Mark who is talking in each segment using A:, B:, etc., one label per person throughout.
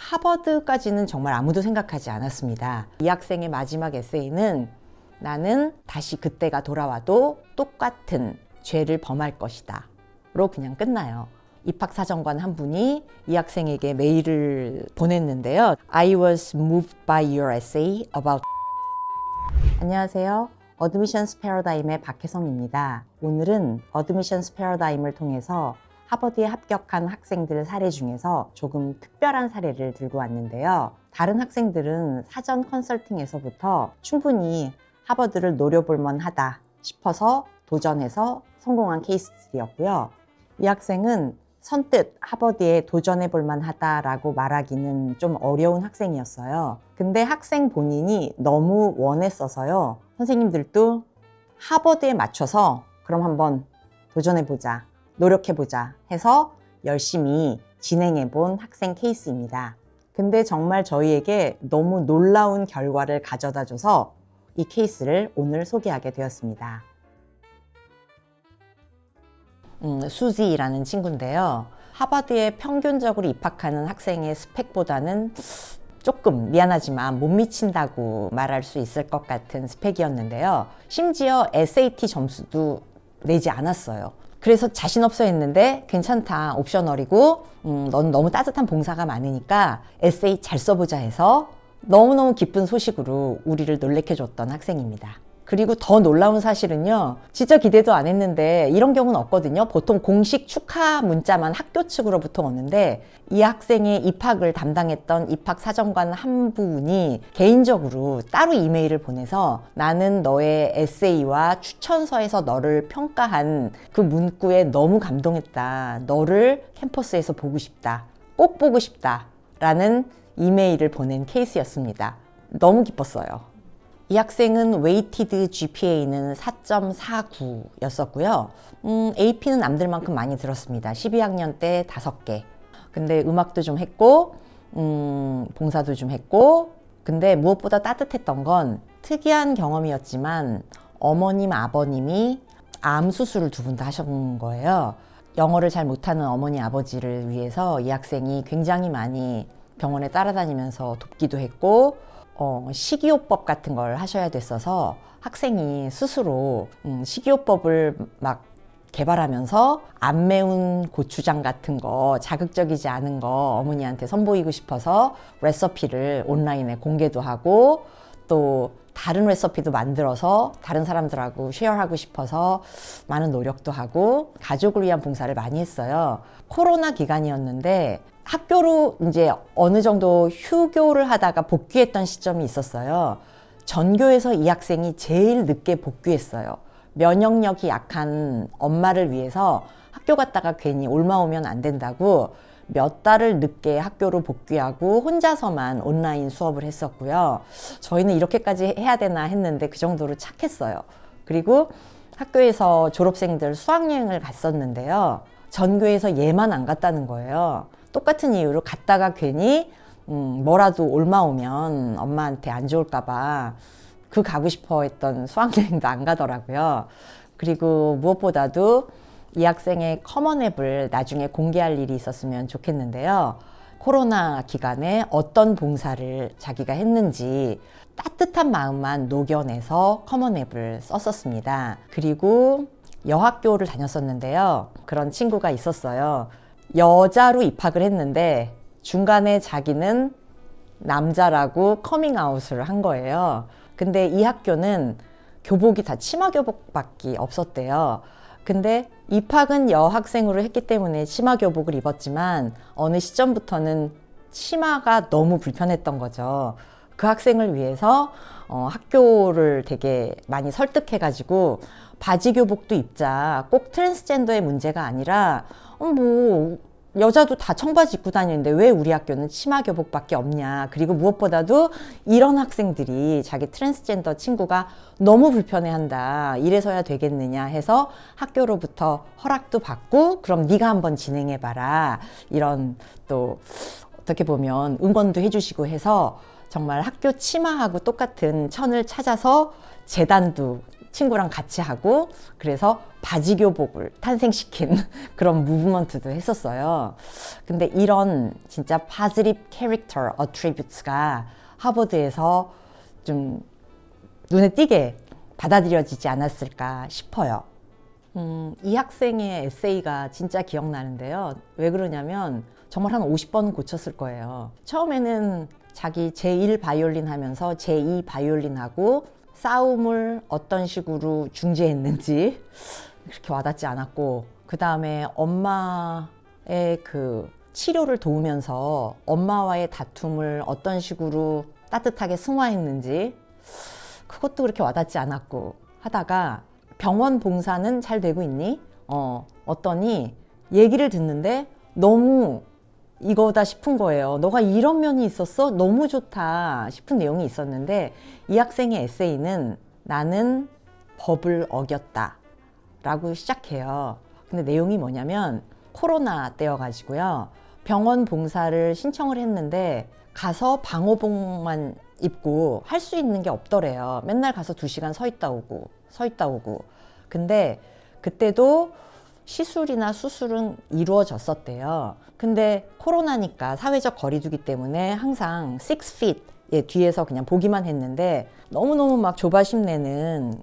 A: 하버드까지는 정말 아무도 생각하지 않았습니다. 이 학생의 마지막 에세이는 나는 다시 그때가 돌아와도 똑같은 죄를 범할 것이다 로 그냥 끝나요. 입학사정관 한 분이 이 학생에게 메일을 보냈는데요. I was moved by your essay about. 안녕하세요. 어드미션스 패러다임의 박혜성입니다. 오늘은 어드미션스 패러다임을 통해서 하버드에 합격한 학생들 사례 중에서 조금 특별한 사례를 들고 왔는데요. 다른 학생들은 사전 컨설팅에서부터 충분히 하버드를 노려볼 만하다 싶어서 도전해서 성공한 케이스들이었고요. 이 학생은 선뜻 하버드에 도전해볼 만하다라고 말하기는 좀 어려운 학생이었어요. 근데 학생 본인이 너무 원했어서요. 선생님들도 하버드에 맞춰서 그럼 한번 도전해보자, 노력해보자 해서 열심히 진행해본 학생 케이스입니다. 근데 정말 저희에게 너무 놀라운 결과를 가져다줘서 이 케이스를 오늘 소개하게 되었습니다. 수지라는 친구인데요. 하버드에 평균적으로 입학하는 학생의 스펙보다는 조금 미안하지만 못 미친다고 말할 수 있을 것 같은 스펙이었는데요. 심지어 SAT 점수도 내지 않았어요. 그래서 자신 없어 했는데 괜찮다, 옵셔널이고 넌 너무 따뜻한 봉사가 많으니까 에세이 잘 써보자 해서 너무너무 기쁜 소식으로 우리를 놀래켜줬던 학생입니다. 그리고 더 놀라운 사실은요, 진짜 기대도 안 했는데 이런 경우는 없거든요. 보통 공식 축하 문자만 학교 측으로부터 오는데 이 학생의 입학을 담당했던 입학사정관 한 분이 개인적으로 따로 이메일을 보내서 나는 너의 에세이와 추천서에서 너를 평가한 그 문구에 너무 감동했다. 너를 캠퍼스에서 보고 싶다. 꼭 보고 싶다. 라는 이메일을 보낸 케이스였습니다. 너무 기뻤어요. 이 학생은 웨이티드 GPA는 4.49였었고요. AP는 남들만큼 많이 들었습니다. 12학년 때 5개. 근데 음악도 좀 했고, 봉사도 좀 했고, 근데 무엇보다 따뜻했던 건 특이한 경험이었지만 어머님, 아버님이 암 수술을 두 분 다 하신 거예요. 영어를 잘 못하는 어머니, 아버지를 위해서 이 학생이 굉장히 많이 병원에 따라다니면서 돕기도 했고, 식이요법 같은 걸 하셔야 됐어서 학생이 스스로 식이요법을 막 개발하면서 안 매운 고추장 같은 거, 자극적이지 않은 거 어머니한테 선보이고 싶어서 레시피를 온라인에 공개도 하고 또 다른 레시피도 만들어서 다른 사람들하고 쉐어하고 싶어서 많은 노력도 하고 가족을 위한 봉사를 많이 했어요. 코로나 기간이었는데 학교로 이제 어느 정도 휴교를 하다가 복귀했던 시점이 있었어요. 전교에서 이 학생이 제일 늦게 복귀했어요. 면역력이 약한 엄마를 위해서 학교 갔다가 괜히 옮아오면 안 된다고 몇 달을 늦게 학교로 복귀하고 혼자서만 온라인 수업을 했었고요. 저희는 이렇게까지 해야 되나 했는데 그 정도로 착했어요. 그리고 학교에서 졸업생들 수학여행을 갔었는데요. 전교에서 얘만 안 갔다는 거예요. 똑같은 이유로 갔다가 괜히 뭐라도 옮아오면 엄마한테 안 좋을까봐 그 가고 싶어 했던 수학여행도 안 가더라고요. 그리고 무엇보다도 이 학생의 커먼 앱을 나중에 공개할 일이 있었으면 좋겠는데요. 코로나 기간에 어떤 봉사를 자기가 했는지 따뜻한 마음만 녹여내서 커먼 앱을 썼었습니다. 그리고 여학교를 다녔었는데요. 그런 친구가 있었어요. 여자로 입학을 했는데 중간에 자기는 남자라고 커밍아웃을 한 거예요. 근데 이 학교는 교복이 다 치마 교복밖에 없었대요. 근데 입학은 여학생으로 했기 때문에 치마 교복을 입었지만 어느 시점부터는 치마가 너무 불편했던 거죠. 그 학생을 위해서 학교를 되게 많이 설득해가지고 바지 교복도 입자. 꼭 트랜스젠더의 문제가 아니라 뭐 여자도 다 청바지 입고 다니는데 왜 우리 학교는 치마 교복밖에 없냐. 그리고 무엇보다도 이런 학생들이 자기 트랜스젠더 친구가 너무 불편해한다. 이래서야 되겠느냐 해서 학교로부터 허락도 받고 그럼 네가 한번 진행해봐라. 이런 또 어떻게 보면 응원도 해주시고 해서 정말 학교 치마하고 똑같은 천을 찾아서 재단도 친구랑 같이 하고 그래서 바지교복을 탄생시킨 그런 무브먼트도 했었어요. 근데 이런 진짜 positive character attributes가 하버드에서 좀 눈에 띄게 받아들여지지 않았을까 싶어요. 이 학생의 에세이가 진짜 기억나는데요. 왜 그러냐면 정말 한 50번 고쳤을 거예요. 처음에는 자기 제1 바이올린 하면서 제2 바이올린하고 싸움을 어떤 식으로 중재했는지 그렇게 와닿지 않았고, 그 다음에 엄마의 그 치료를 도우면서 엄마와의 다툼을 어떤 식으로 따뜻하게 승화했는지 그것도 그렇게 와닿지 않았고 하다가 병원 봉사는 잘 되고 있니? 어떠니? 얘기를 듣는데 너무 이거다 싶은 거예요. 너가 이런 면이 있었어? 너무 좋다 싶은 내용이 있었는데 이 학생의 에세이는 나는 법을 어겼다 라고 시작해요. 근데 내용이 뭐냐면 코로나 때여가지고요. 병원 봉사를 신청을 했는데 가서 방호복만 입고 할 수 있는 게 없더래요. 맨날 가서 2시간 서 있다 오고. 근데 그때도 시술이나 수술은 이루어졌었대요. 근데 코로나니까 사회적 거리두기 때문에 항상 6feet 뒤에서 그냥 보기만 했는데 너무너무 막 조바심 내는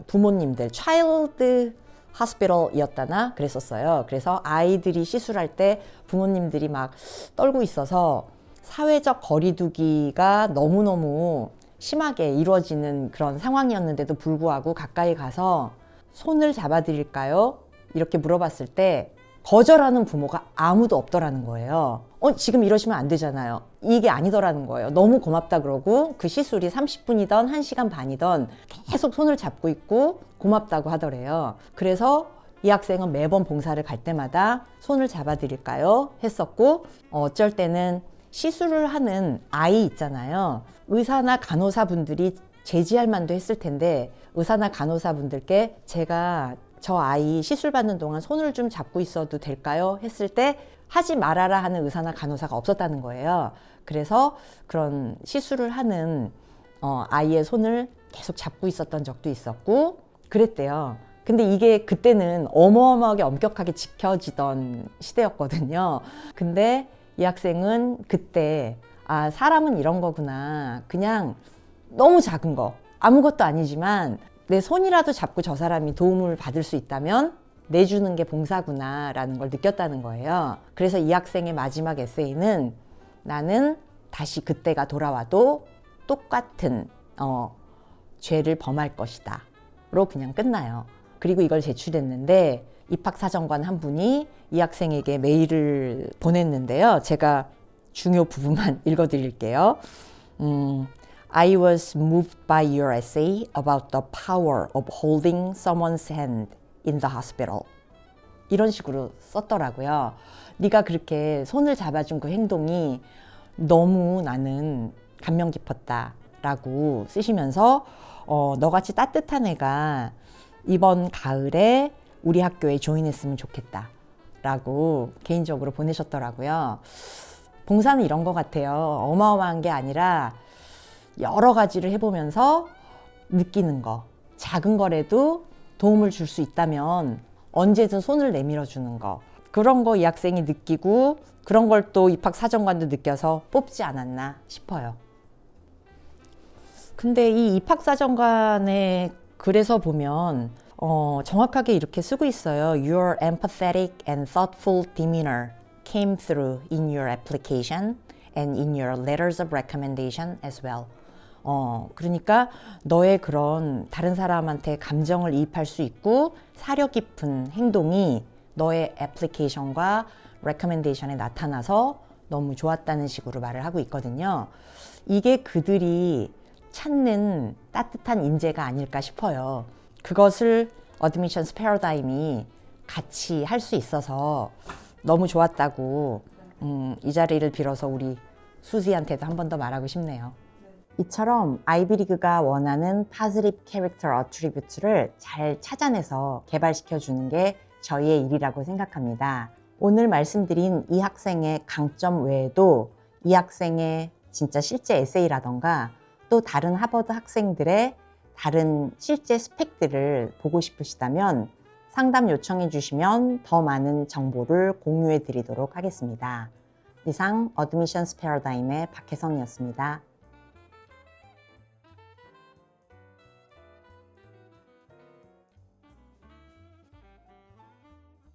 A: 부모님들, 차일드 하스피털이었다나 그랬었어요. 그래서 아이들이 시술할 때 부모님들이 막 떨고 있어서 사회적 거리두기가 너무너무 심하게 이루어지는 그런 상황이었는데도 불구하고 가까이 가서 손을 잡아드릴까요? 이렇게 물어봤을 때 거절하는 부모가 아무도 없더라는 거예요. 지금 이러시면 안 되잖아요. 이게 아니더라는 거예요. 너무 고맙다 그러고 그 시술이 30분이던 1시간 반이던 계속 손을 잡고 있고 고맙다고 하더래요. 그래서 이 학생은 매번 봉사를 갈 때마다 손을 잡아드릴까요? 했었고 어쩔 때는 시술을 하는 아이 있잖아요. 의사나 간호사분들이 제지할 만도 했을 텐데 의사나 간호사분들께 제가 저 아이 시술 받는 동안 손을 좀 잡고 있어도 될까요? 했을 때 하지 말아라 하는 의사나 간호사가 없었다는 거예요. 그래서 그런 시술을 하는 아이의 손을 계속 잡고 있었던 적도 있었고 그랬대요. 근데 이게 그때는 어마어마하게 엄격하게 지켜지던 시대였거든요. 근데 이 학생은 그때 사람은 이런 거구나. 그냥 너무 작은 거 아무것도 아니지만 내 손이라도 잡고 저 사람이 도움을 받을 수 있다면 내주는 게 봉사구나 라는 걸 느꼈다는 거예요. 그래서 이 학생의 마지막 에세이는 나는 다시 그때가 돌아와도 똑같은 죄를 범할 것이다 로 그냥 끝나요. 그리고 이걸 제출했는데 입학사정관 한 분이 이 학생에게 메일을 보냈는데요. 제가 중요 부분만 읽어드릴게요. I was moved by your essay about the power of holding someone's hand in the hospital. 이런 식으로 썼더라고요. 네가 그렇게 손을 잡아준 그 행동이 너무 나는 감명 깊었다 라고 쓰시면서 너같이 따뜻한 애가 이번 가을에 우리 학교에 조인했으면 좋겠다 라고 개인적으로 보내셨더라고요. 봉사는 이런 것 같아요. 어마어마한 게 아니라 여러 가지를 해보면서 느끼는 거, 작은 거라도 도움을 줄 수 있다면 언제든 손을 내밀어 주는 거, 그런 거 이 학생이 느끼고 그런 걸 또 입학사정관도 느껴서 뽑지 않았나 싶어요. 근데 이 입학사정관의 글에서 보면 정확하게 이렇게 쓰고 있어요. Your empathetic and thoughtful demeanor came through in your application and in your letters of recommendation as well. 그러니까 너의 그런 다른 사람한테 감정을 이입할 수 있고 사려 깊은 행동이 너의 애플리케이션과 레커멘데이션에 나타나서 너무 좋았다는 식으로 말을 하고 있거든요. 이게 그들이 찾는 따뜻한 인재가 아닐까 싶어요. 그것을 어드미션스 패러다임이 같이 할 수 있어서 너무 좋았다고 이 자리를 빌어서 우리 수지한테도 한 번 더 말하고 싶네요. 이처럼 아이비리그가 원하는 positive character attribute를 잘 찾아내서 개발시켜 주는 게 저희의 일이라고 생각합니다. 오늘 말씀드린 이 학생의 강점 외에도 이 학생의 진짜 실제 에세이라던가 또 다른 하버드 학생들의 다른 실제 스펙들을 보고 싶으시다면 상담 요청해 주시면 더 많은 정보를 공유해 드리도록 하겠습니다. 이상 어드미션스 패러다임의 박혜성이었습니다.